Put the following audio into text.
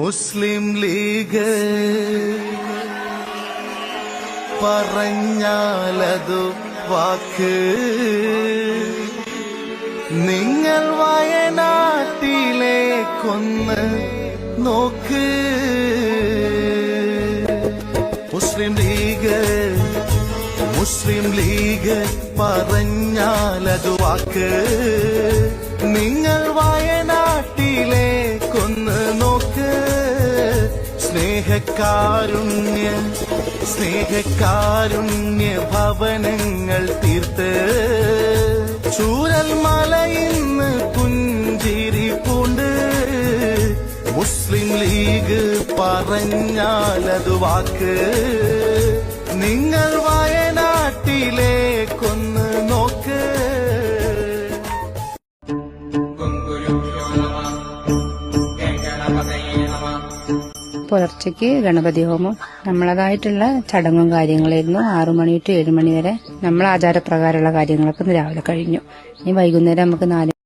മുസ്ലിം league പറഞ്ഞാലതു വാക്ക്, നിങ്ങൾ വയനാട്ടിലേക്കൊന്ന് നോക്ക്. മുസ്ലിം league പറഞ്ഞാലതു വാക്ക്, നിങ്ങൾ വയനാട്ടിലേക്കൊന്ന് നോക്ക്. സ്നേഹകാരുണ്യ ഭവനങ്ങൾ തീർത്ത് ചൂരൽ മലയിന്ന് പുഞ്ചിരി പൂണ്ട്. മുസ്ലിം ലീഗ് പറഞ്ഞാലതു വാക്ക്, നിങ്ങൾ വയനാട്ടിലേക്കൊന്ന് നോക്ക്. പുലർച്ചയ്ക്ക് ഗണപതി ഹോമം നമ്മളതായിട്ടുള്ള ചടങ്ങും കാര്യങ്ങളായിരുന്നു. 6 മണി to 7 മണി വരെ നമ്മൾ ആചാരപ്രകാരമുള്ള കാര്യങ്ങളൊക്കെ രാവിലെ കഴിഞ്ഞു. ഇനി വൈകുന്നേരം നമുക്ക് 4